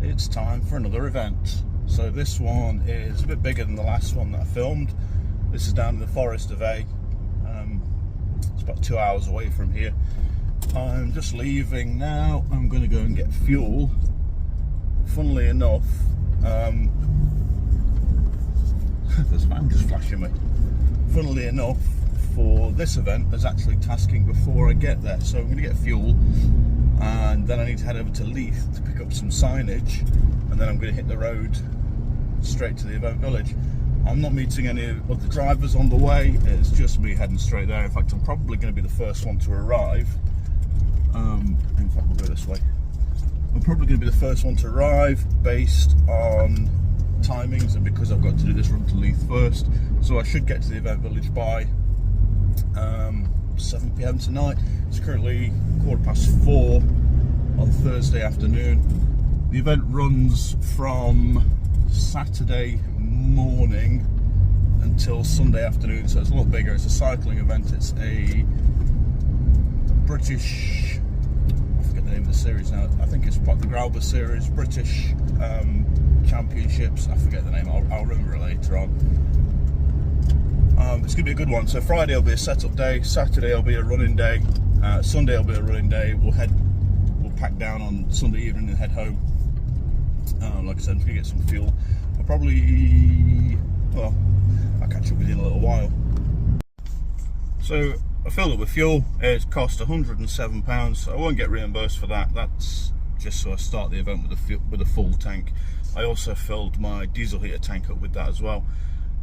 it's time for another event. So this one is a bit bigger than the last one that I filmed. This is down in the Forest of A. It's about 2 hours away from here. I'm just leaving now. I'm going to go and get fuel. Funnily enough, there's a van just flashing me. Funnily enough, for this event, there's actually tasking before I get there. So I'm going to get fuel, and then I need to head over to Leith to pick up some signage, and then I'm going to hit the road straight to the event village. I'm not meeting any of the drivers on the way. It's just me heading straight there. In fact, I'm probably going to be the first one to arrive. In fact, we'll go this way. I'm probably going to be the first one to arrive based on timings, and because I've got to do this run to Leith first. So I should get to the event village by 7 PM tonight. It's currently 4:15 on Thursday afternoon. The event runs from Saturday morning until Sunday afternoon, so it's a lot bigger. It's a cycling event. It's a British, I forget the name of the series now. I think it's part of the Grauber series, British Championships. I forget the name. I'll remember it later on. It's going to be a good one. So Friday will be a setup day, Saturday will be a running day, Sunday will be a running day. We'll pack down on Sunday evening and head home. Like I said, I'm going to get some fuel. I'll catch up with you in a little while. So I filled up with fuel. It cost £107. I won't get reimbursed for that. That's just so I start the event with a full tank. I also filled my diesel heater tank up with that as well.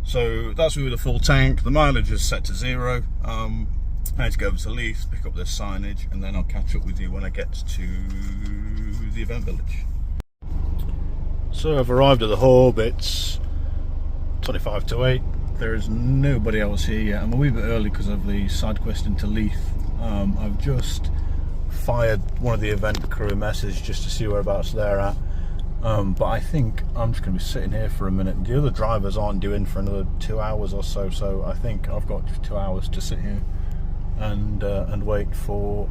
So that's me with a full tank. The mileage is set to 0. I need to go over to Leith, pick up this signage, and then I'll catch up with you when I get to the event village. So I've arrived at the hub. It's 25 to 8. There is nobody else here yet. I'm a wee bit early because of the side quest into Leith. I've just fired one of the event crew a message just to see whereabouts they're at. But I think I'm just going to be sitting here for a minute. The other drivers aren't due in for another 2 hours or so, so I think I've got just 2 hours to sit here and wait for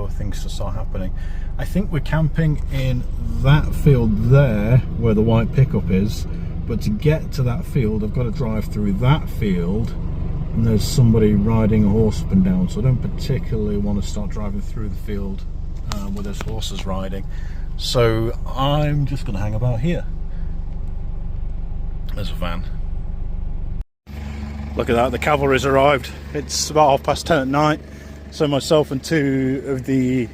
things to start happening. I think we're camping in that field there where the white pickup is, but to get to that field I've got to drive through that field, and there's somebody riding a horse up and down, so I don't particularly want to start driving through the field where there's horses riding. So I'm just going to hang about here. There's a van. Look at that, the cavalry's arrived. It's about 10:30 at night. So myself and 2 of the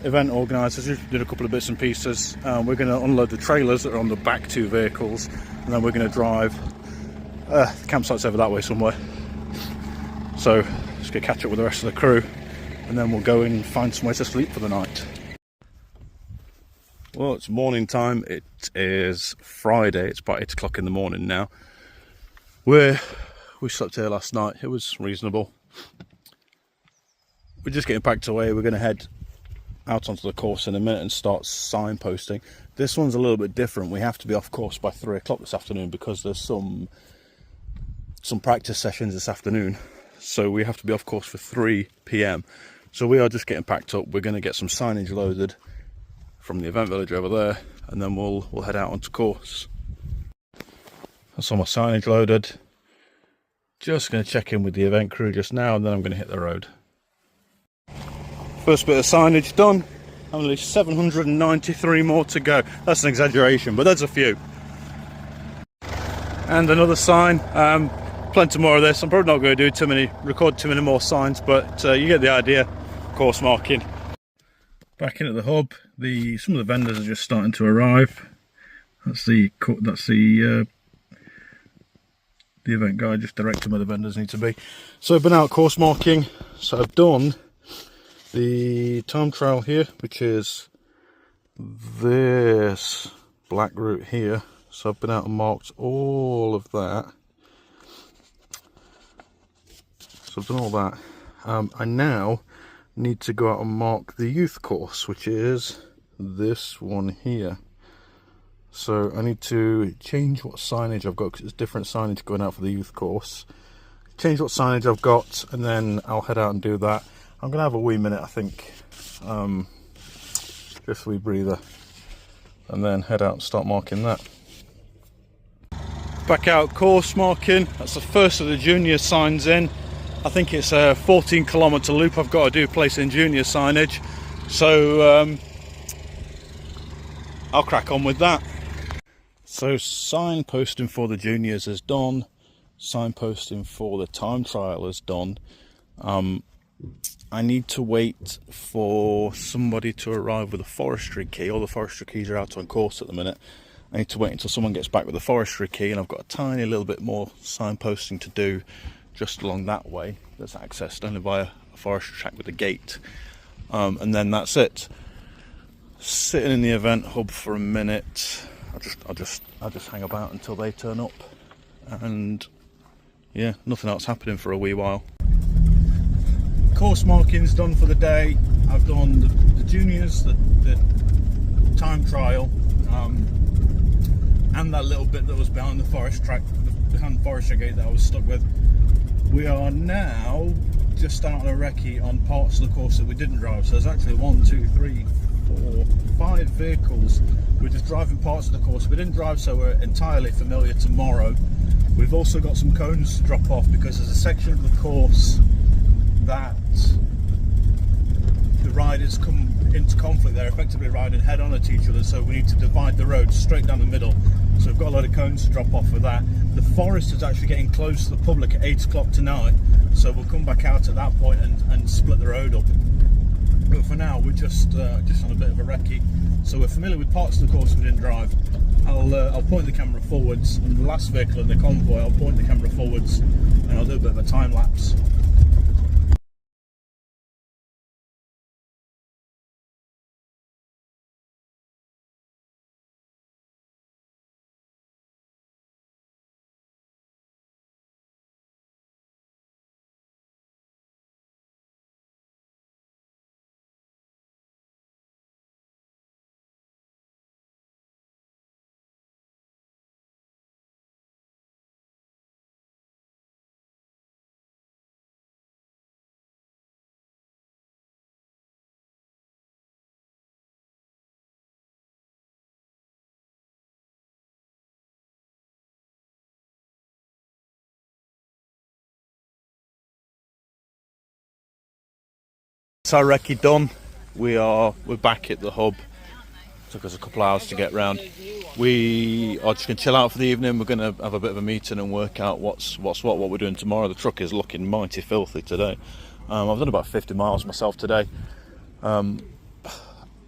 event organisers did a couple of bits and pieces. We're going to unload the trailers that are on the back 2 vehicles, and then we're going to drive. The campsite's over that way somewhere. So just going to catch up with the rest of the crew, and then we'll go and find somewhere to sleep for the night. Well, it's morning time. It is Friday. It's about 8 o'clock in the morning now. We slept here last night. It was reasonable. We're just getting packed away. We're going to head out onto the course in a minute and start signposting. This one's a little bit different. We have to be off course by 3 o'clock this afternoon because there's some practice sessions this afternoon. So we have to be off course for 3 PM. So we are just getting packed up. We're going to get some signage loaded from the event village over there, and then we'll head out onto course. That's all my signage loaded. Just going to check in with the event crew just now, and then I'm going to hit the road. First bit of signage done. Only 793 more to go. That's an exaggeration, but there's a few. And another sign. Plenty more of this. I'm probably not going to record too many more signs, but you get the idea. Course marking. Back in at the hub. Some of the vendors are just starting to arrive. That's the event guy just directing where the vendors need to be. So I've been out course marking. So I've done the time trial here, which is this black route here. So I've been out and marked all of that. So I've done all that. I now need to go out and mark the youth course, which is this one here. So I need to change what signage I've got, because it's different signage going out for the youth course. Change what signage I've got, and then I'll head out and do that. I'm going to have a wee minute, I think, just a wee breather and then head out and start marking that. Back out course marking. That's the first of the junior signs in. I think it's a 14-kilometre loop I've got to do placing junior signage. So I'll crack on with that. So signposting for the juniors is done. Signposting for the time trial is done. I need to wait for somebody to arrive with a forestry key. All the forestry keys are out on course at the minute. I need to wait until someone gets back with a forestry key, and I've got a tiny little bit more signposting to do just along that way. That's accessed only via a forestry track with a gate. And then that's it. Sitting in the event hub for a minute. I'll just hang about until they turn up, and yeah, nothing else happening for a wee while. Course marking's done for the day. I've done the juniors, the time trial, and that little bit that was behind the forest track, behind the forestry gate that I was stuck with. We are now just starting a recce on parts of the course that we didn't drive. So there's actually 1, 2, 3, 4, 5 vehicles. We're just driving parts of the course we didn't drive, so we're entirely familiar tomorrow. We've also got some cones to drop off because there's a section of the course that the riders come into conflict. They're effectively riding head on at each other, so we need to divide the road straight down the middle. So we've got a lot of cones to drop off for that. The forest is actually getting close to the public at 8 o'clock tonight, so we'll come back out at that point and split the road up. But for now, we're just on a bit of a recce. So we're familiar with parts of the course we didn't drive. I'll point the camera forwards, and the last vehicle in the convoy, I'll point the camera forwards, and I'll do a bit of a time lapse. That's our recce done. We're back at the hub. Took us a couple of hours to get round. We are just going to chill out for the evening. We're going to have a bit of a meeting and work out what we're doing tomorrow. The truck is looking mighty filthy today. I've done about 50 miles myself today. I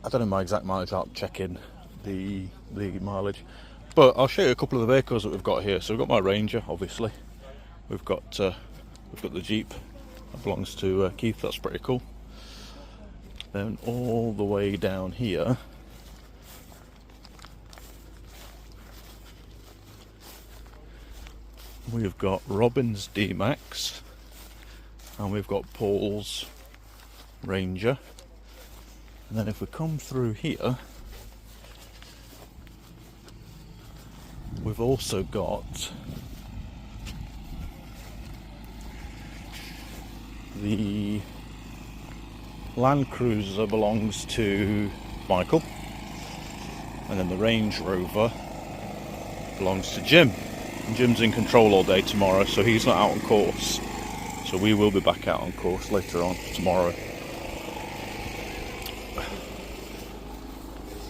don't know my exact mileage. I'll check in the mileage, but I'll show you a couple of the vehicles that we've got here. So we've got my Ranger, obviously. We've got the Jeep that belongs to Keith. That's pretty cool. Then all the way down here, we've got Robin's D-Max, and we've got Paul's Ranger. And then if we come through here, we've also got the Land Cruiser belongs to Michael, and then the Range Rover belongs to Jim. And Jim's in control all day tomorrow, so he's not out on course. So we will be back out on course later on tomorrow.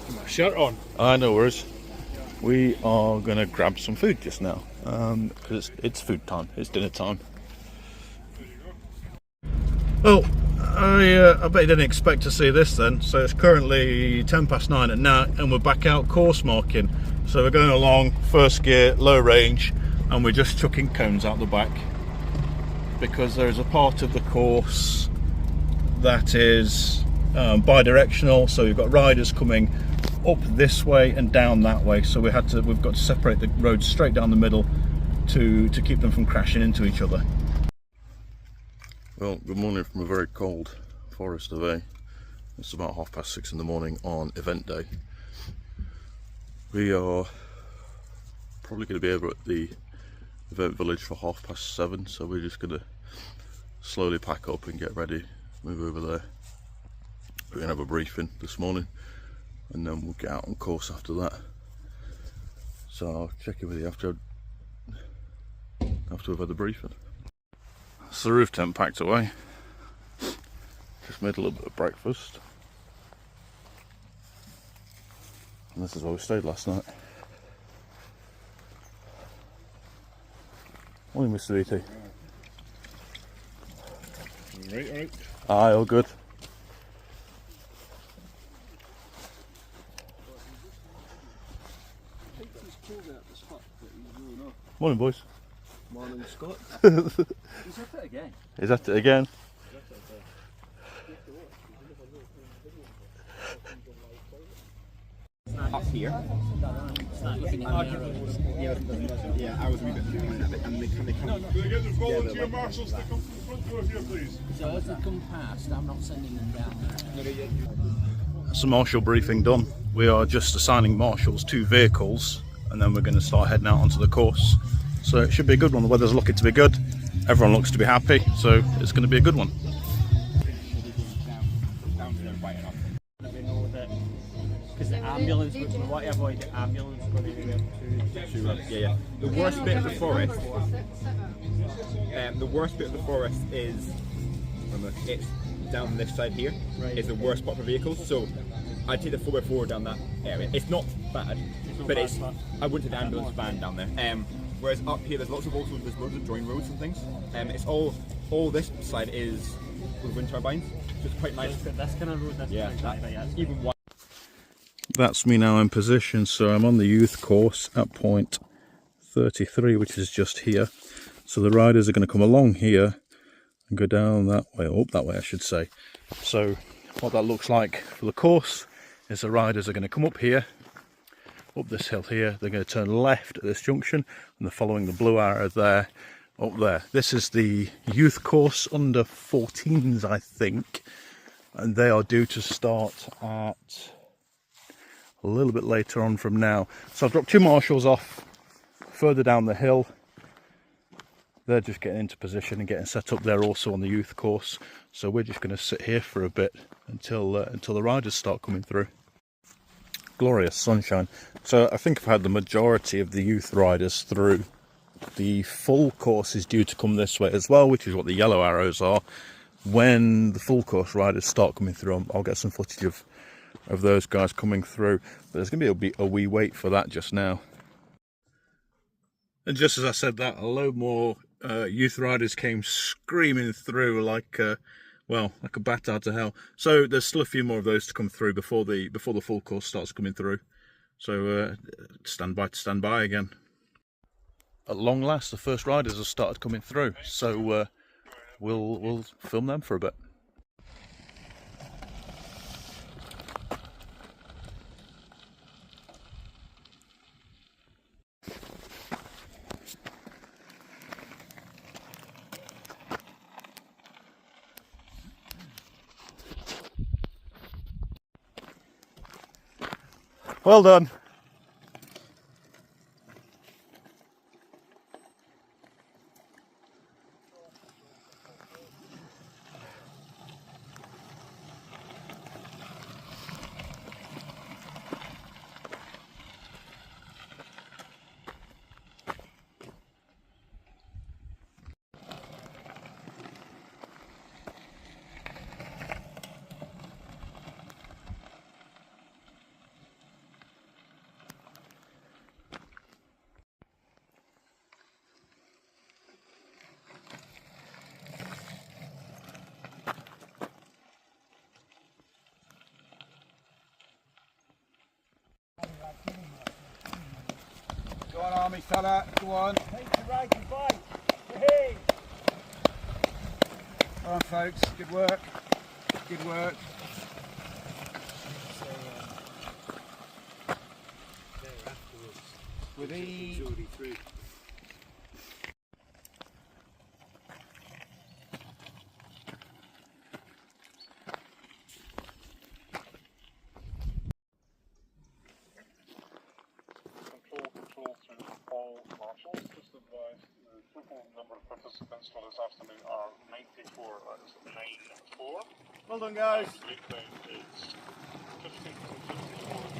Put my shirt on. I know worries. We are going to grab some food just now, because it's food time, it's dinner time. Oh, I bet you didn't expect to see this then. So it's currently 9:10 at night, and we're back out course marking. So we're going along first gear, low range, and we're just chucking cones out the back, because there is a part of the course that is bi-directional. So we've got riders coming up this way and down that way. So we've got to separate the roads straight down the middle to keep them from crashing into each other. Well, good morning from a very cold Forest of A. It's about 6:30 in the morning on event day. We are probably going to be over at the event village for 7:30, so we're just going to slowly pack up and get ready, move over there. We're going to have a briefing this morning. and then we'll get out on course after that. So I'll check in with you after we've had the briefing. So the roof tent packed away. Just made a little bit of breakfast. And this is where we stayed last night. Morning, Mr. E.T. Alright. Aye, all good. Morning, boys. Morning, Scott. He's at it again. Is that it again? Up here. Yeah, I was a wee bit behind it, and they come Could I get the volunteer marshals to come to the front door here, please? So as they come past, I'm not sending them down there. That's the marshal briefing done. We are just assigning marshals to vehicles, and then we're going to start heading out onto the course. So it should be a good one. The weather's looking to be good. Everyone looks to be happy, so it's going to be a good one. Because the ambulance, we want to avoid the ambulance going anywhere too. Yeah. The worst bit of the forest. The worst bit of the forest is, it's down this side here. Right. Is the worst spot for vehicles. So I'd take the 4x4 down that area. It's not bad, but it's. I wouldn't take the ambulance van down there. Whereas up here, there's lots of loads of join roads and things. It's all this side is with wind turbines, so it's quite nice. This kind of road, that's Even one. That's me now in position, so I'm on the youth course at point 33, which is just here. So the riders are going to come along here and go down that way, or up that way I should say. So what that looks like for the course is the riders are going to come up here, up this hill here, they're going to turn left at this junction, and they're following the blue arrow there, up there. This is the youth course under 14s, I think, and they are due to start at a little bit later on from now. So I've dropped two marshals off further down the hill. They're just getting into position and getting set up there also on the youth course. So we're just going to sit here for a bit until the riders start coming through. Glorious sunshine. So I think I've had the majority of the youth riders through. The full course is due to come this way as well, which is what the yellow arrows are. When the full course riders start coming through, I'll get some footage of those guys coming through, but there's going to be a wee wait for that just now. And just as I said that, a load more youth riders came screaming through like a bat out of hell. So there's still a few more of those to come through before the full course starts coming through. So stand by again. At long last, the first riders have started coming through, so we'll film them for a bit. Well done. Go on, army fella, go on. Take the ride your bike. Hey! Go on, folks, good work. Good work. With the... Control to all marshals. Just advise the total number of participants for this afternoon are 94. That is 94. Well done, guys. Nickname is 15 to 54.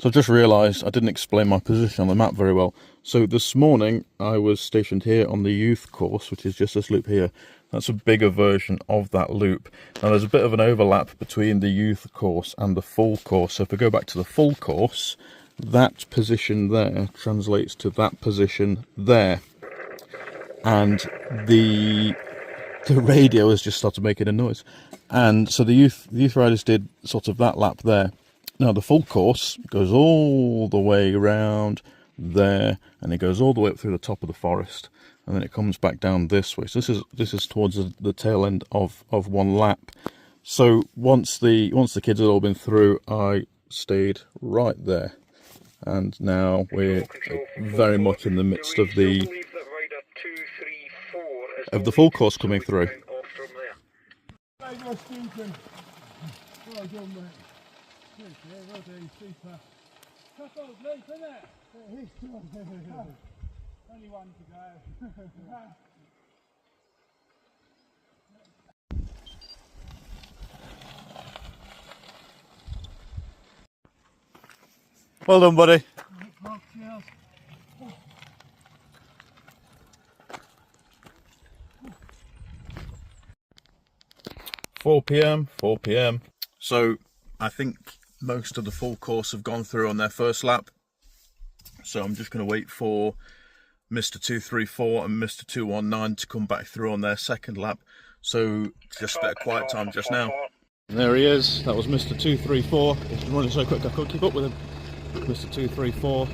So I've just realised I didn't explain my position on the map very well. So this morning I was stationed here on the youth course, which is just this loop here. That's a bigger version of that loop. Now there's a bit of an overlap between the youth course and the full course. So if we go back to the full course, that position there translates to that position there. And the radio has just started making a noise. And so the youth riders did sort of that lap there. Now the full course goes all the way around there, and it goes all the way up through the top of the forest, and then it comes back down this way. So this is towards the tail end of one lap. So once the kids had all been through, I stayed right there, and now we're very much in the midst of the full course coming through. Only one to go. Well done, buddy. 4 p.m. So I think most of the full course have gone through on their first lap. So I'm just going to wait for Mr. 234 and Mr. 219 to come back through on their second lap. So just a bit of quiet time just now. And there he is. That was Mr. 234. He's running so quick I couldn't keep up with him. Mr. 234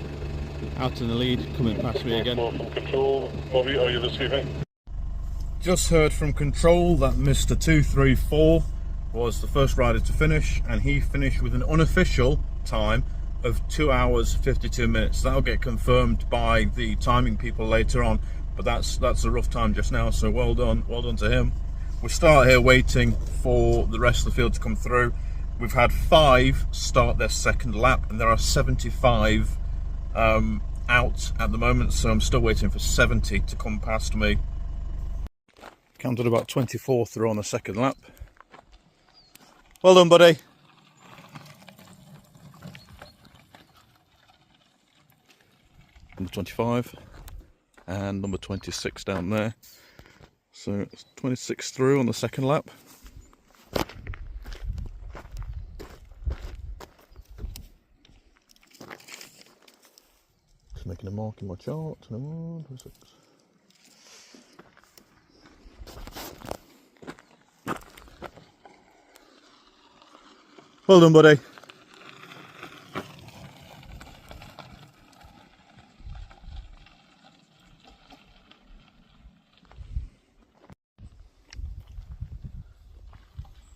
out in the lead, coming past me again. From control, Bobby, are you receiving? Just heard from control that Mr. 234 was the first rider to finish, and he finished with an unofficial time of 2 hours 52 minutes. That'll get confirmed by the timing people later on, but that's a rough time just now, so well done to him. We start here waiting for the rest of the field to come through. We've had 5 start their second lap, and there are 75 out at the moment, so I'm still waiting for 70 to come past me. Counted about 24 through on the second lap. Well done, buddy. Number 25 and number 26 down there. So it's 26 through on the second lap. Just making a mark in my chart. 21, 26. Well done, buddy.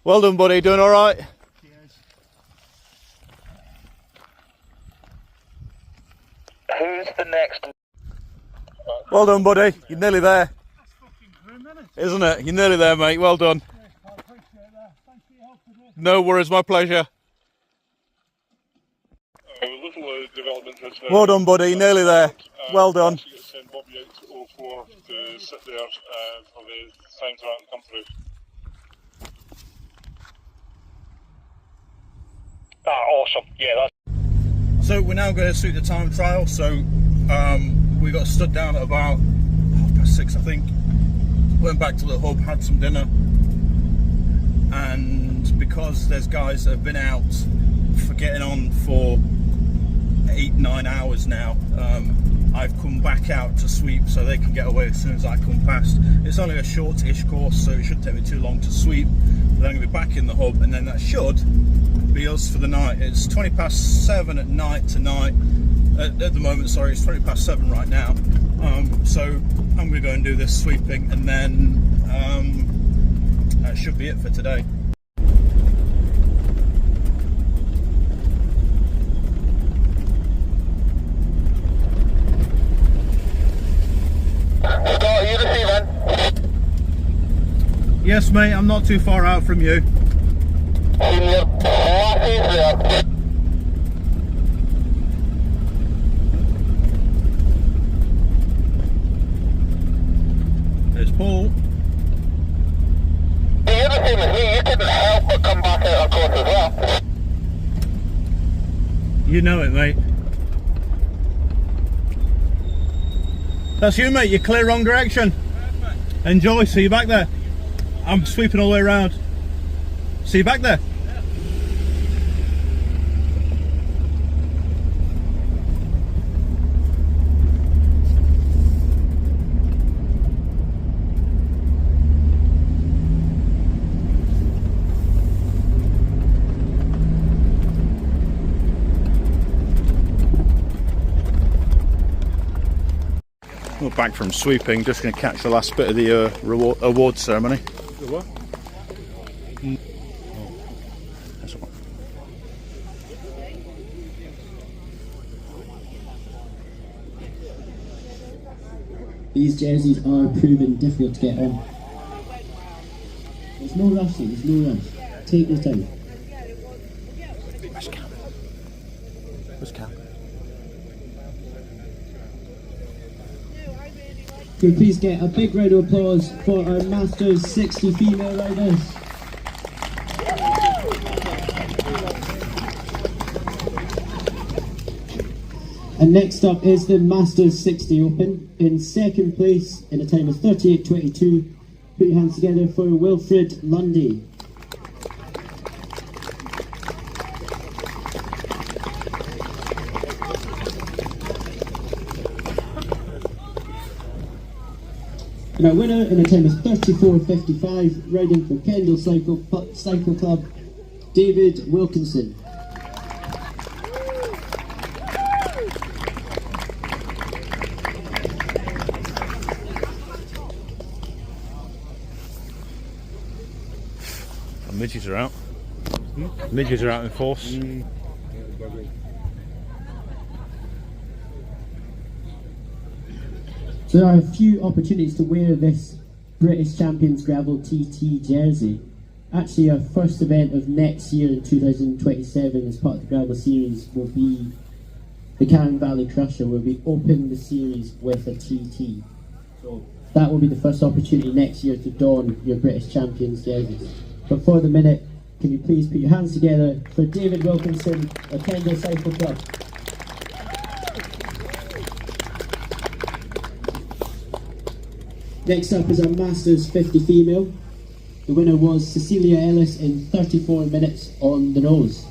Well done, buddy. Doing all right? Cheers. Who's the next? Well done, buddy. You're nearly there. Isn't it? You're nearly there, mate. Well done. I appreciate that. Thanks for your help today. No worries. My pleasure. Little development has now. Well done, buddy. Nearly there. Well done. Actually, to send Bobby out to 04 to sit there for the signs around to come through. Awesome. Yeah, that's. So we're now going to shoot the time trial. So we got stood down at about 6:30, I think. Went back to the hub, had some dinner, and because there's guys that have been out for getting on for 8-9 hours now, I've come back out to sweep so they can get away as soon as I come past. It's only a short-ish course, so it shouldn't take me too long to sweep. Then I'm going to be back in the hub, and then that should be us for the night. It's 7:20 at night tonight. At the moment, sorry, it's 7:20 right now. So I'm going to go and do this sweeping, and then that should be it for today. Scott, are you receiving? Yes, mate, I'm not too far out from you. Senior, there. There's Paul. You're the same as me, you couldn't help but come back out of course as well. You know it, mate. That's you, mate. You're clear wrong direction. Enjoy. See you back there. I'm sweeping all the way around. See you back there. We're back from sweeping, just going to catch the last bit of the award ceremony. The what? That's one. These jerseys are proven difficult to get on. There's no rush, there's no rush. Take your time. Where's Cam? Where's Cam? Could we please get a big round of applause for our Masters 60 female riders? And next up is the Masters 60 Open. In second place, in a time of 38.22, put your hands together for Wilfred Lundy. And our winner in a time of 34.55, riding for Kendal Cycle Club, David Wilkinson. Midges are out. Midges are out in force. So there are a few opportunities to wear this British Champions Gravel TT jersey. Actually, our first event of next year in 2027 as part of the Gravel Series will be the Carron Valley Crusher, where we open the series with a TT. So that will be the first opportunity next year to don your British Champions jerseys. But for the minute, can you please put your hands together for David Wilkinson of Kendal Cycle Club. Next up is our Masters 50 female. The winner was Cecilia Ellis in 34 minutes on the nose.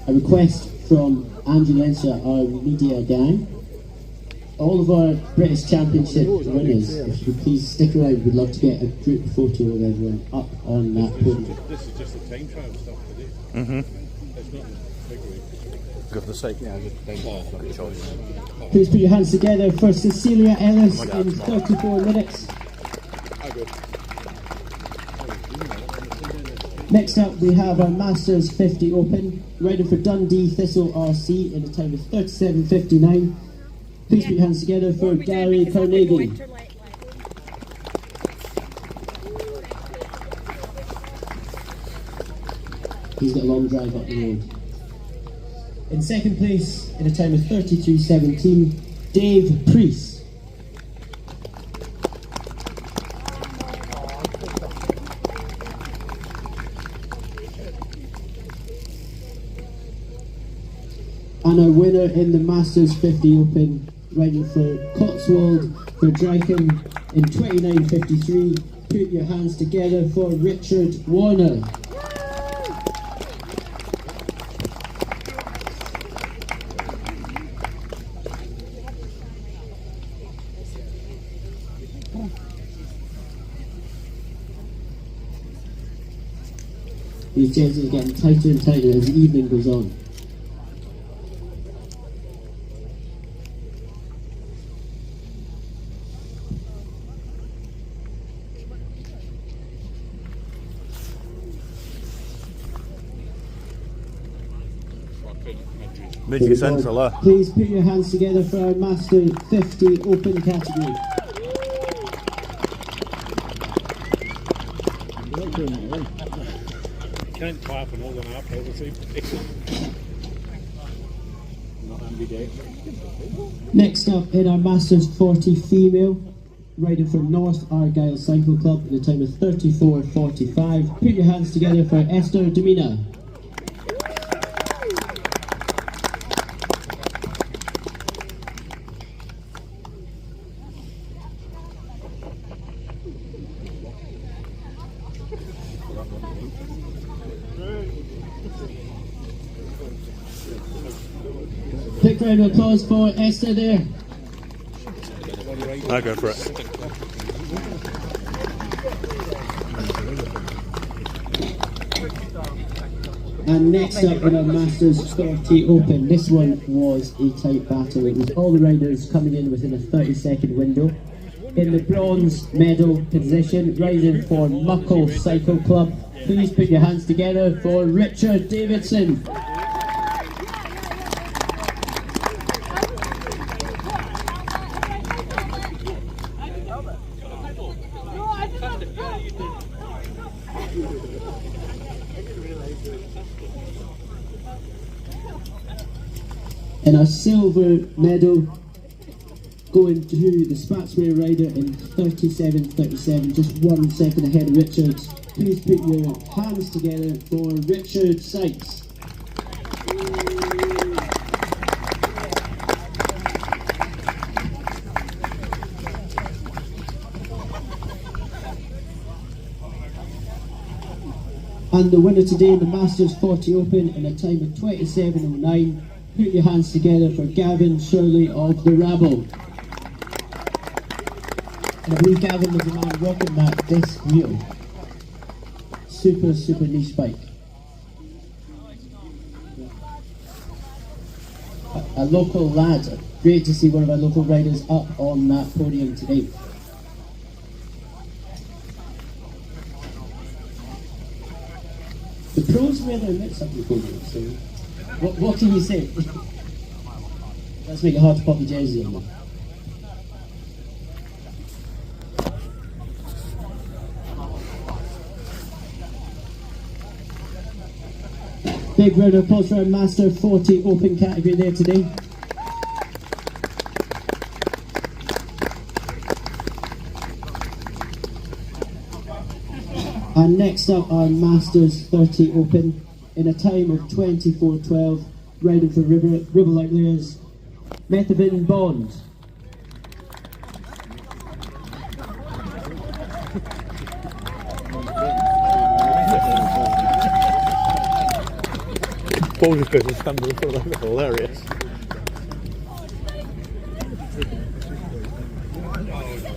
A request from Andrew Leinster, our media guy. All of our British Championship winners, if you could please stick around, we'd love to get a group photo of everyone up on that podium. This is just the time trial stuff today. It's not the big week. Go for the sake. Yeah, good choice. Please put your hands together for Cecilia Ellis in 34 minutes. Next up we have our Masters 50 Open, riding for Dundee Thistle RC in a time of 37.59. Please put your hands together for Gary Carnegie. He's got a long drive up the road. In second place, in a time of 32.17, Dave Priest. And our winner in the Masters 50 Open, riding for Cotswold for Drycombe in 29.53. Put your hands together for Richard Warner. These jerseys are getting tighter and tighter as the evening goes on. Midget Central, Please put your hands together for our Master 50 Open category. You can't clap and hold an up, obviously. Next up in our Masters 40 female, riding for North Argyle Cycle Club in a time of 34.45. Put your hands together for Esther Domina. Big round of applause for Esther there. I'll go for it. And next up in our Masters 40 Open, this one was a tight battle. It was all the riders coming in within a 30-second window. In the bronze medal position, riding for Muckle Cycle Club, please put your hands together for Richard Davidson. And our silver medal going to the Spatswear rider in 37.37, just 1 second ahead of Richard. Please put your hands together for Richard Sykes. And the winner today in the Masters 40 Open in a time of 27.09. Put your hands together for Gavin Shirley of the Rabble. And I believe Gavin was the man rocking that disc wheel. Super niche bike. A local lad. Great to see one of our local riders up on that podium today. The pros wear their mitts up the podium, so what can you say? Let's make it hard to pop the jersey on them. Big round of applause for our Master 40 Open category there today. And next up, our Masters 30 Open in a time of 24.12, riding for Ribble Outliers, Methavin Bond. Paul just goes and stands in front of it, hilarious.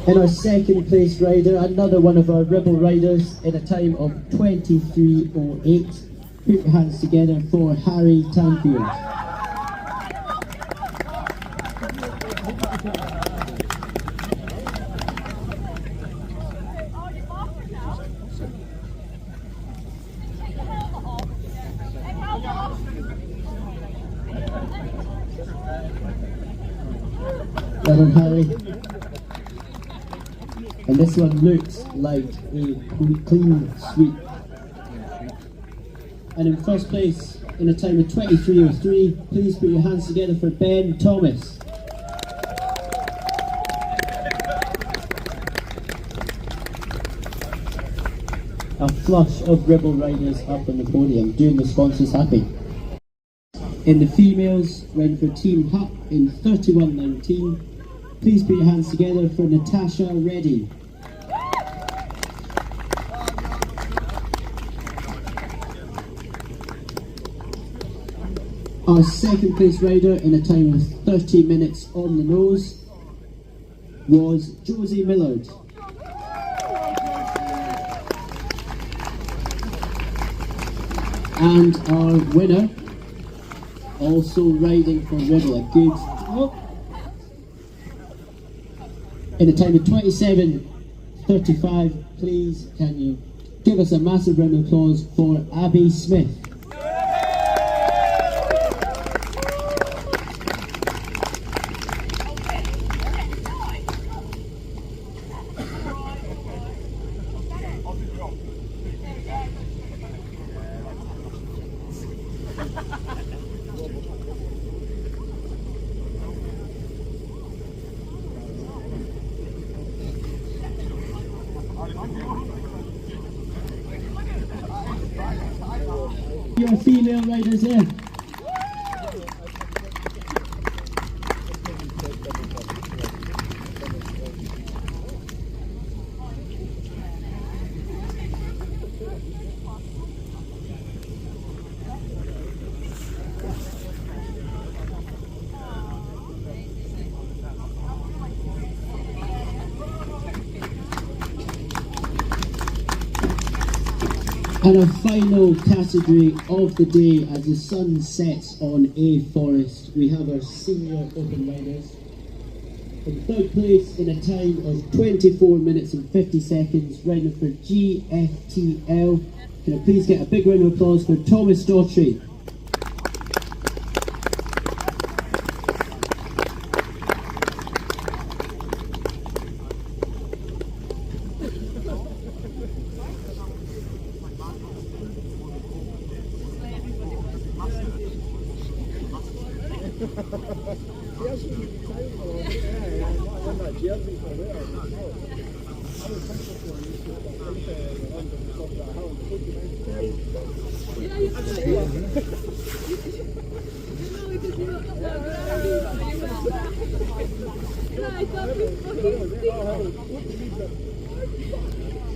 And our second place rider, another one of our Ribble riders, in a time of 23.08. Put your hands together for Harry Tanfield. Well done, Harry. And this one looks like a clean sweep. And in first place, in a time of 23.03, please put your hands together for Ben Thomas. A flush of Ribble riders up on the podium, doing the sponsors happy. In the females, riding for Team Hutt in 31.19, please put your hands together for Natasha Reddy. Our second place rider in a time of 30 minutes on the nose was Josie Millard. And our winner, also riding for Ribble, a good in a time of 27.35, please can you give us a massive round of applause for Abby Smith. our female riders there. And our final category of the day, as the sun sets on A Forest, we have our senior open riders. In third place, in a time of 24 minutes and 50 seconds, riding for GFTL. Can I please get a big round of applause for Thomas Daughtry.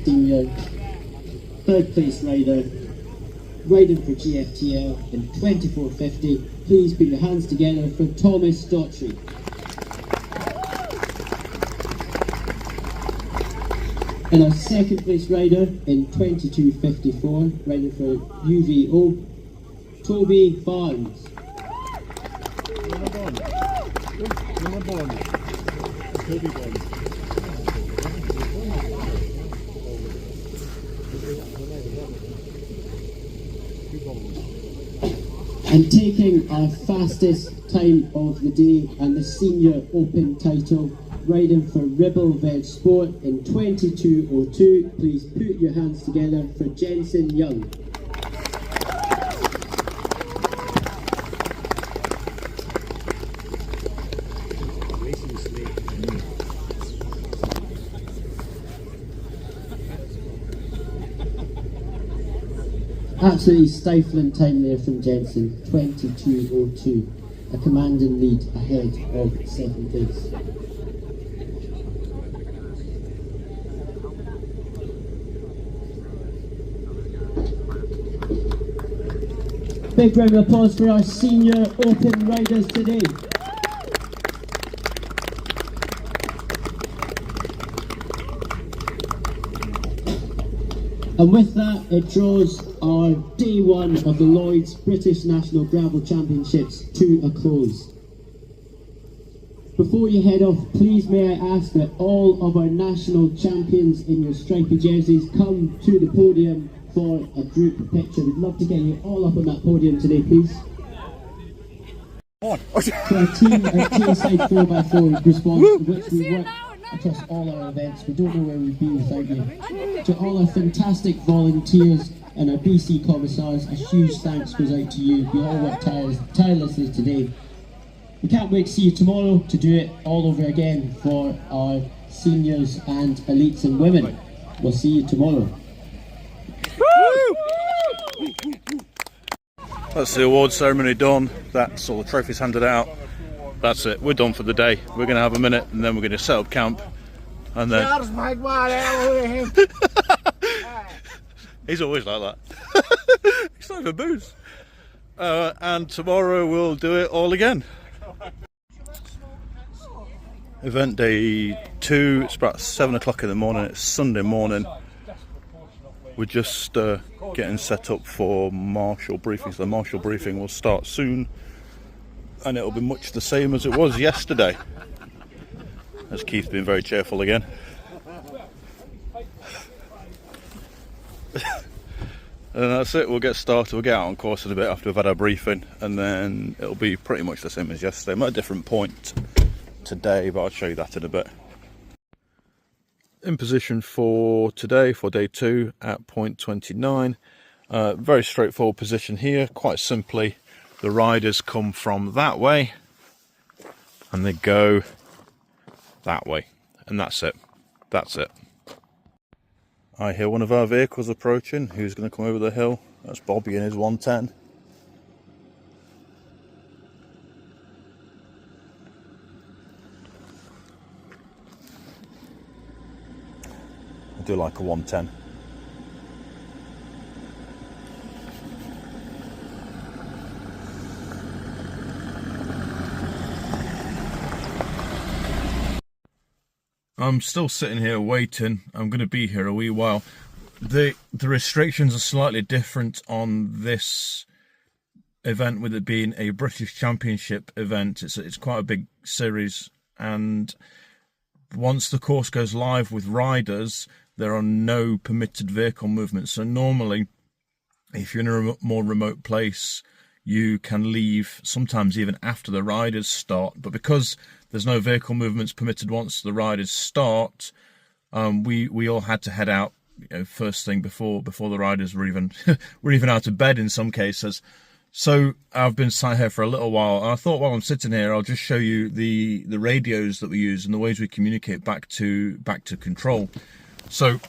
Senior third place rider, riding for GFTL in 24.50. Please put your hands together for Thomas Daughtry. And our second place rider in 22.54, riding for UVO, Toby Barnes. And taking our fastest time of the day and the senior open title, riding for Ribble Veg Sport in 22.02, please put your hands together for Jensen Young. Absolutely stifling time there from Jensen, 22.02, a commanding lead ahead of second place. Big round of applause for our senior open riders today. And with that, it draws our day one of the Lloyd's British National Gravel Championships to a close. Before you head off, please may I ask that all of our national champions in your stripy jerseys come to the podium for a group picture. We'd love to get you all up on that podium today, please. So our team at Tailside 4x4 response, to which we work across all our events. We don't know where we'd be without you. To all our fantastic volunteers and our BC commissars, a huge thanks goes out to you. You all worked tirelessly today. We can't wait to see you tomorrow to do it all over again for our seniors and elites and women. We'll see you tomorrow. That's the award ceremony done. That's all the trophies handed out. That's it. We're done for the day. We're going to have a minute and then we're going to set up camp. And then he's always like that. He's not even booze. And tomorrow we'll do it all again. Event day 2. It's about 7 o'clock in the morning. It's Sunday morning. We're just getting set up for marshal briefing. So the marshal briefing will start soon, and it'll be much the same as it was yesterday. As Keith's been very cheerful again. And that's it. We'll get started. We'll get out on course in a bit after we've had our briefing, and then it'll be pretty much the same as yesterday. I'm at a different point today, but I'll show you that in a bit. In position for today, for day 2 at point 29. Very straightforward position here. Quite simply, the riders come from that way and they go that way, and that's it. That's it. I hear one of our vehicles approaching. Who's going to come over the hill? That's Bobby in his 110. I do like a 110. I'm still sitting here waiting. I'm going to be here a wee while. The restrictions are slightly different on this event, with it being a British Championship event. It's quite a big series, and once the course goes live with riders, there are no permitted vehicle movements. So normally, if you're in a more remote place, you can leave sometimes even after the riders start. But because there's no vehicle movements permitted once the riders start, we all had to head out, first thing before the riders were even were even out of bed in some cases. So I've been sat here for a little while, and I thought while I'm sitting here, I'll just show you the radios that we use and the ways we communicate back to control. So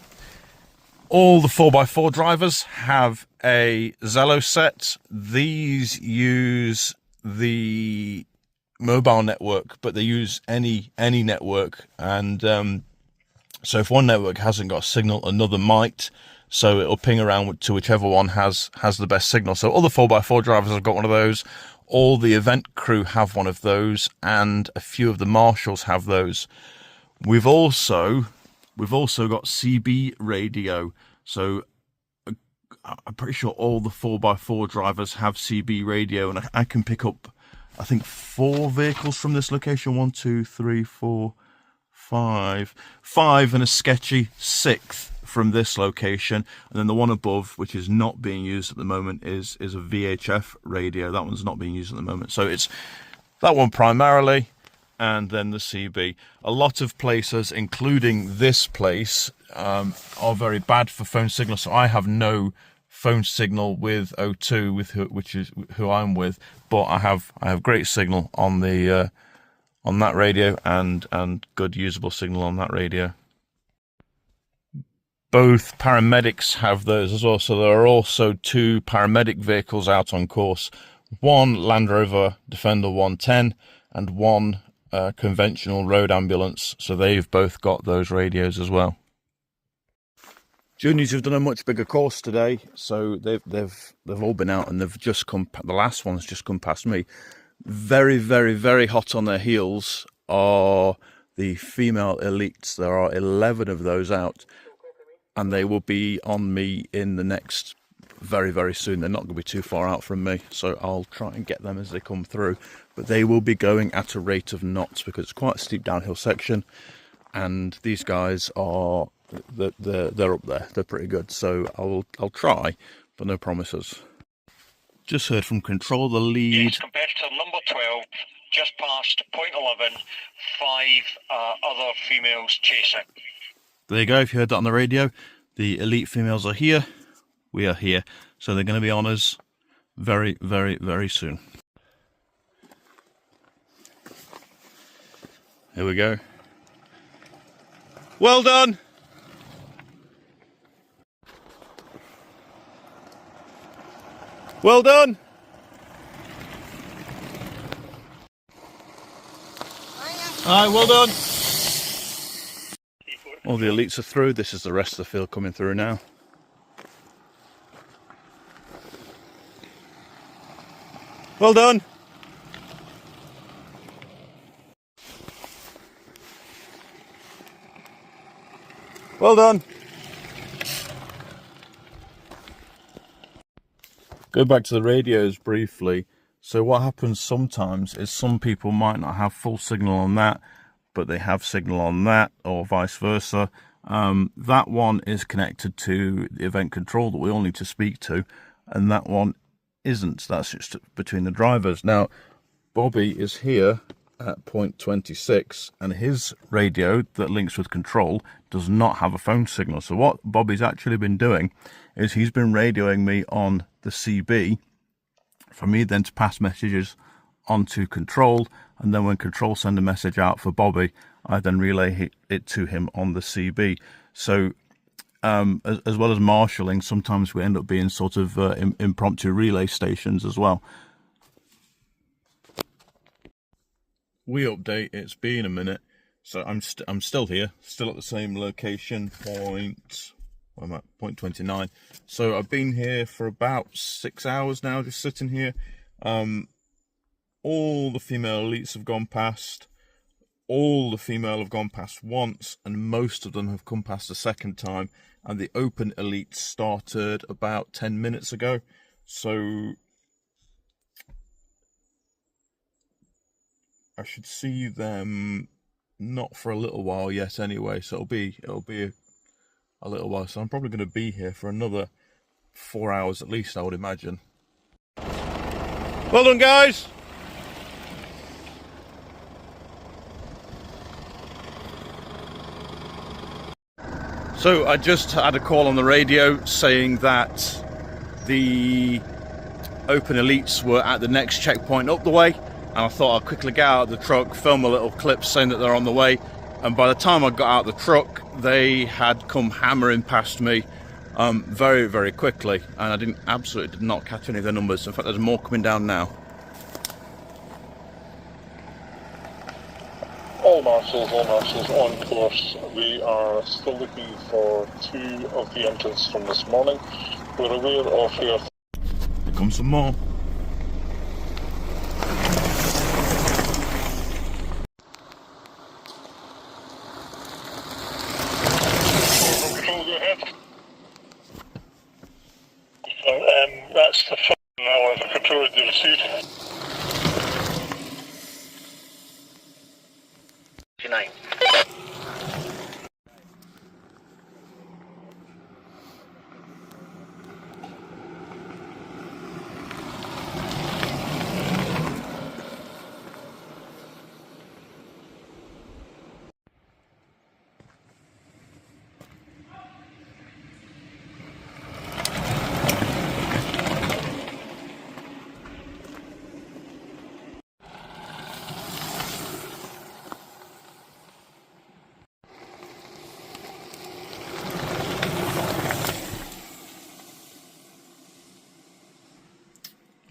all the 4x4 drivers have a Zello set. These use the mobile network, but they use any network, and so if one network hasn't got a signal, another might, so it'll ping around to whichever one has the best signal. So all the 4x4 drivers have got one of those, all the event crew have one of those, and a few of the marshals have those. We've also got CB radio, so I'm pretty sure all the 4x4 drivers have CB radio, and I can pick up, I think, 4 vehicles from this location. 1, 2, 3, 4, 5, and a sketchy 6th from this location. And then the one above, which is not being used at the moment, is a VHF radio. That one's not being used at the moment. So it's that one primarily, and then the CB. A lot of places, including this place, are very bad for phone signal. So I have no phone signal with O2, which is who I'm with, but I have great signal on the on that radio, and good usable signal on that radio. Both paramedics have those as well, so there are also 2 paramedic vehicles out on course. One Land Rover Defender 110 and one conventional road ambulance, so they've both got those radios as well. Juniors have done a much bigger course today, so they've all been out, and they've just come. The last one's just come past me. Very, very, very hot on their heels are the female elites. There are 11 of those out, and they will be on me in the next very, very soon. They're not going to be too far out from me, so I'll try and get them as they come through. But they will be going at a rate of knots because it's quite a steep downhill section, and these guys are they're up there. They're pretty good. So I'll try, but no promises. Just heard from control the lead. Yes, competitor number 12, just past point 11, 5 other females chasing. There you go. If you heard that on the radio, the elite females are here. We are here. So they're going to be on us very, very, very soon. Here we go. Well done. Well done. All right, well done. All the elites are through. This is the rest of the field coming through now. Well done. Well done. Go back to the radios briefly. So what happens sometimes is some people might not have full signal on that, but they have signal on that, or vice versa. That one is connected to the event control that we all need to speak to, and that one isn't. That's just between the drivers. Now, Bobby is here at point 26, and his radio that links with control does not have a phone signal. So what Bobby's actually been doing is he's been radioing me on the CB for me then to pass messages onto control, and then when control send a message out for Bobby, I then relay it to him on the CB. So as well as marshalling, sometimes we end up being sort of impromptu relay stations as well. We update, it's been a minute. So I'm still here, still at the same location, point 29. So I've been here for about 6 hours now, just sitting here. All the female elites have gone past. All the female have gone past once, and most of them have come past a second time. And the open elites started about 10 minutes ago. So I should see them not for a little while yet anyway. So it'll be a little while. So I'm probably going to be here for another 4 hours at least, I would imagine. Well done, guys. So I just had a call on the radio saying that the open elites were at the next checkpoint up the way, and I thought I'd quickly get out of the truck, film a little clip saying that they're on the way. And by the time I got out of the truck, they had come hammering past me very, very quickly, and I absolutely did not catch any of their numbers. In fact, there's more coming down now. All marshals on course. We are still looking for 2 of the entrants from this morning. We're aware of your... Here comes some more. Control, go ahead. That's the first now of the control you received. 9.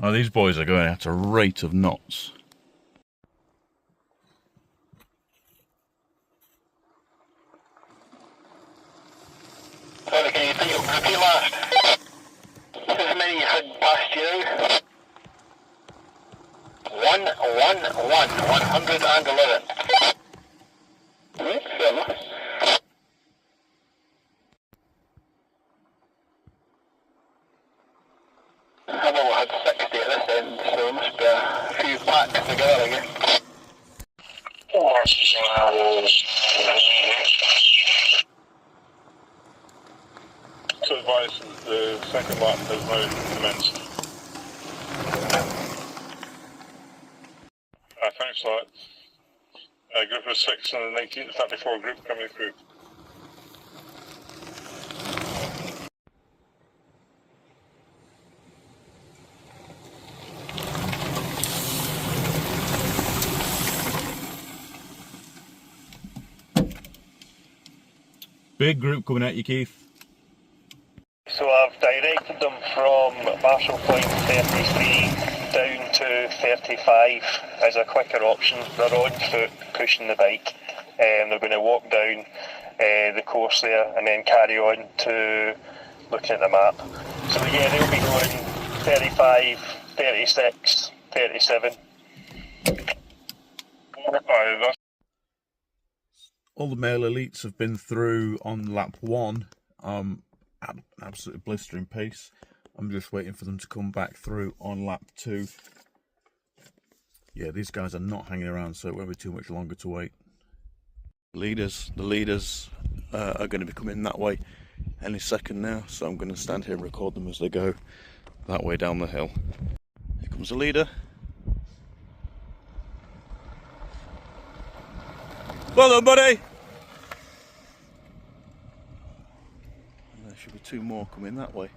Oh, these boys are going at a rate of knots. Sorry, can you repeat last? How many you had past you now? 111. Right, fair enough. I've only had 60 at this end, so there must be a few packs together again. So advice, the second lap has now commenced. Thanks a lot. Group of 6 and the 1934 group coming through. Big group coming at you, Keith. So I've directed them from Marshall Point 33 down to 35 as a quicker option. They're on foot pushing the bike, and they're going to walk down the course there and then carry on to looking at the map. So yeah, they'll be going 35, 36, 37. All the male elites have been through on lap 1 at absolutely blistering pace. I'm just waiting for them to come back through on lap 2. Yeah, these guys are not hanging around, so it won't be too much longer to wait. The leaders are going to be coming that way any second now, so I'm going to stand here and record them as they go that way down the hill. Here comes the leader. Well done, buddy! And there should be 2 more coming that way.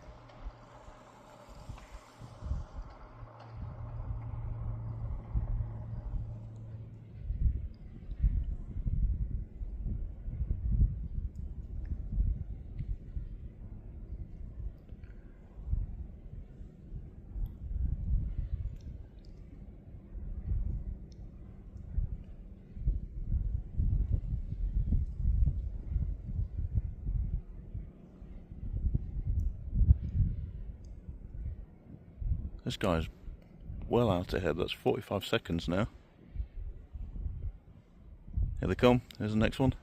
This guy's well out ahead. That's 45 seconds now. Here they come. Here's the next one.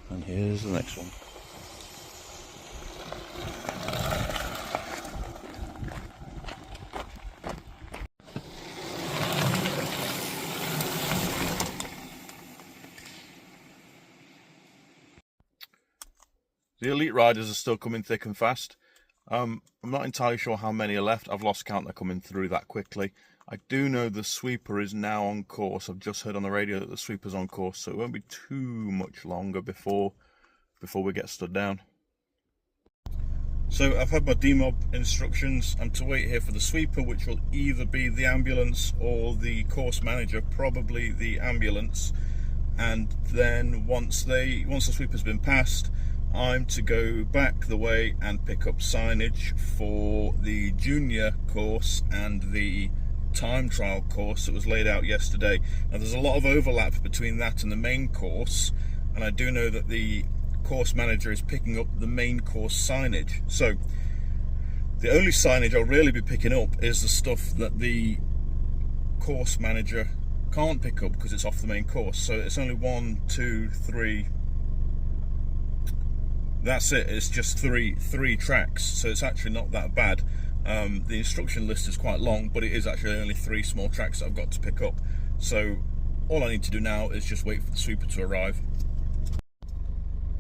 And here's the next one. The elite riders are still coming thick and fast. I'm not entirely sure how many are left. I've lost count. They're coming through that quickly. I do know the sweeper is now on course. I've just heard on the radio that the sweeper's on course, so it won't be too much longer before we get stood down. So I've had my demob instructions. I'm to wait here for the sweeper, which will either be the ambulance or the course manager, probably the ambulance. And then once the sweeper's been passed, I'm to go back the way and pick up signage for the junior course and the time trial course that was laid out yesterday. Now there's a lot of overlap between that and the main course, and I do know that the course manager is picking up the main course signage. So the only signage I'll really be picking up is the stuff that the course manager can't pick up because it's off the main course. So it's only 1, 2, 3. That's it. It's just three tracks, so it's actually not that bad. The instruction list is quite long, but it is actually only 3 small tracks that I've got to pick up. So all I need to do now is just wait for the sweeper to arrive.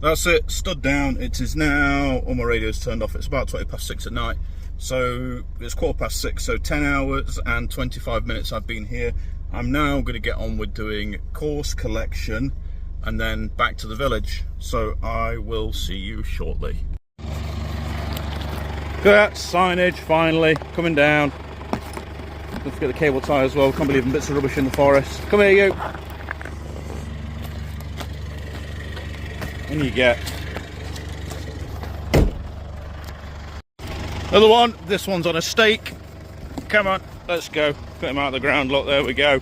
That's it, stood down. It is now, all my radio's turned off. It's about 20 past 6 at night. So it's 6:15, so 10 hours and 25 minutes I've been here. I'm now going to get on with doing course collection and then back to the village. So I will see you shortly. Look at that signage finally coming down. Don't forget the cable tie as well. Can't believe bits of rubbish in the forest. Come here, you. And you get another one. This one's on a stake. Come on, let's go. Put him out of the ground. Look, there we go.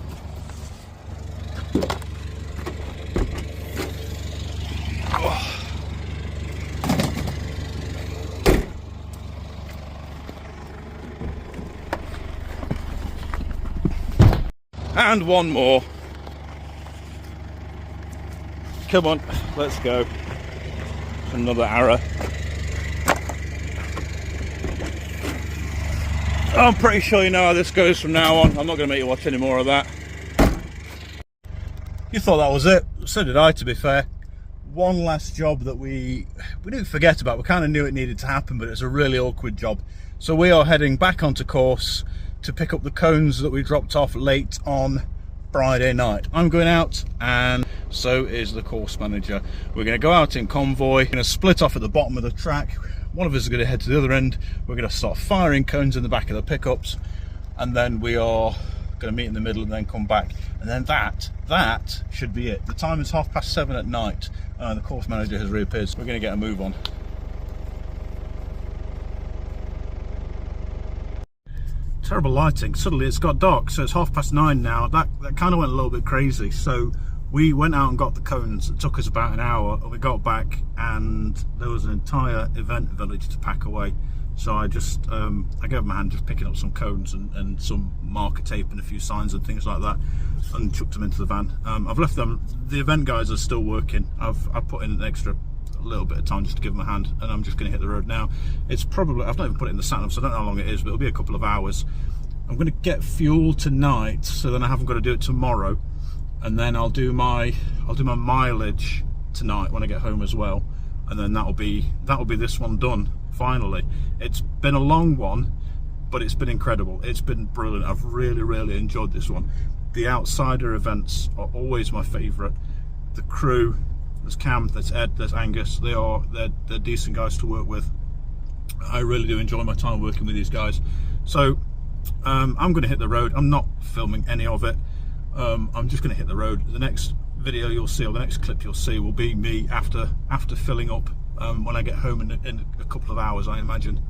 And one more. Come on, let's go. Another arrow. I'm pretty sure you know how this goes from now on. I'm not going to make you watch any more of that. You thought that was it. So did I, to be fair. One last job that we didn't forget about. We kind of knew it needed to happen, but it's a really awkward job. So we are heading back onto course to pick up the cones that we dropped off late on Friday night. I'm going out, and so is the course manager. We're going to go out in convoy. We're going to split off at the bottom of the track. One of us is going to head to the other end. We're going to start firing cones in the back of the pickups, and then we are going to meet in the middle and then come back. And then that should be it. The time is 7:30 at night. The course manager has reappeared, so we're going to get a move on. Terrible lighting. Suddenly it's got dark, so it's 9:30 now. That kind of went a little bit crazy. So we went out and got the cones. It took us about an hour, and we got back and there was an entire event village to pack away. So I just I gave them a hand just picking up some cones and some marker tape and a few signs and things like that, and chucked them into the van. I've left them. The event guys are still working. I've put in an extra little bit of time just to give them a hand, and I'm just going to hit the road now. It's probably, I've not even put it in the sat nav, so I don't know how long it is, but it'll be a couple of hours. I'm going to get fuel tonight, so then I haven't got to do it tomorrow, and then I'll do my mileage tonight when I get home as well, and then that'll be this one done finally. It's been a long one, but it's been incredible. It's been brilliant. I've really enjoyed this one. The outsider events are always my favourite. The crew, there's Cam, there's Ed, there's Angus. They're decent guys to work with. I really do enjoy my time working with these guys. So I'm going to hit the road. I'm not filming any of it. I'm just going to hit the road. The next video you'll see, or the next clip you'll see, will be me after filling up when I get home in a couple of hours, I imagine.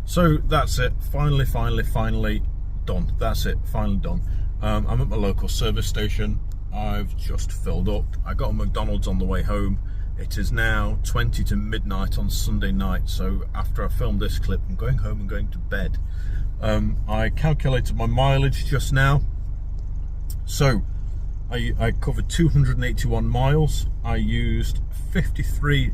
So that's it. Finally done. That's it. Finally done. I'm at my local service station. I've just filled up. I got a McDonald's on the way home. It is now 20 to midnight on Sunday night, so after I filmed this clip, I'm going home and going to bed. I calculated my mileage just now. So I covered 281 miles. I used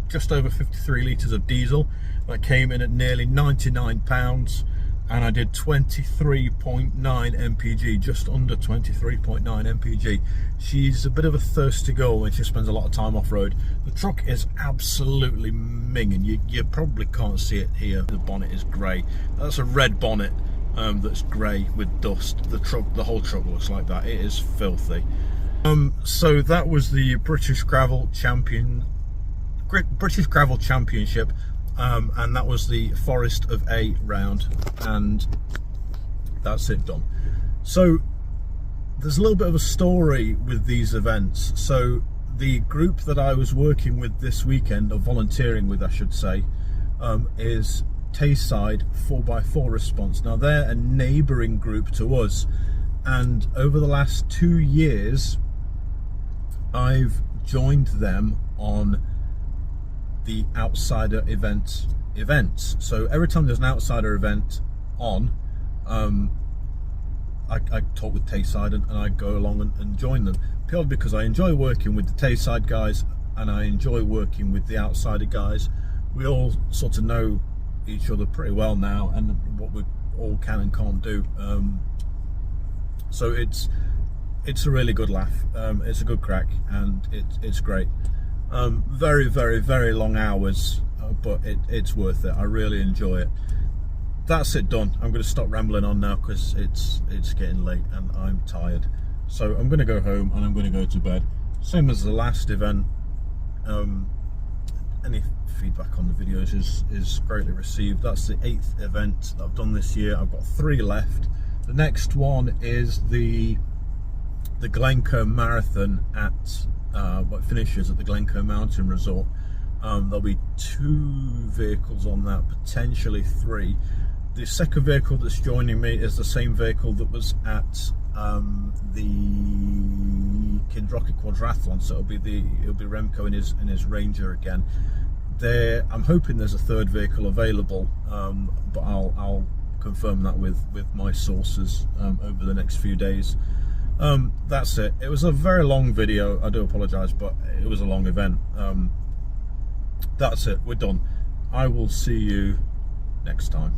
just over 53 litres of diesel. That came in at nearly £99, and I did 23.9 mpg, just under 23.9 mpg. She's a bit of a thirsty girl when she spends a lot of time off-road. The truck is absolutely minging. You probably can't see it here. The bonnet is grey. That's a red bonnet that's grey with dust. The whole truck looks like that. It is filthy. So that was the British Gravel Championship, and that was the Forest of A round, and that's it done. So there's a little bit of a story with these events. So the group that I was working with this weekend, or volunteering with I should say, is Tayside 4x4 Response. Now they're a neighbouring group to us, and over the last 2 years I've joined them on the Outsider events. So every time there's an Outsider event on, I talk with Tayside and I go along and join them, purely because I enjoy working with the Tayside guys and I enjoy working with the Outsider guys. We all sort of know each other pretty well now, and what we all can and can't do. So it's a really good laugh. It's a good crack, and it's great. Very, very, very long hours, but it's worth it. I really enjoy it. That's it done. I'm going to stop rambling on now because it's getting late and I'm tired. So I'm going to go home and I'm going to go to bed. Same as the last event. Any feedback on the videos is greatly received. That's the 8th event that I've done this year. I've got 3 left. The next one is the Glencoe Marathon at what finishes at the Glencoe Mountain Resort. There'll be 2 vehicles on that, potentially 3. The second vehicle that's joining me is the same vehicle that was at the Kindrocket Quadrathlon, so it'll be Remco in his Ranger again. I'm hoping there's a 3rd vehicle available, but I'll confirm that with my sources over the next few days. That's it. It was a very long video. I do apologise, but it was a long event. That's it. We're done. I will see you next time.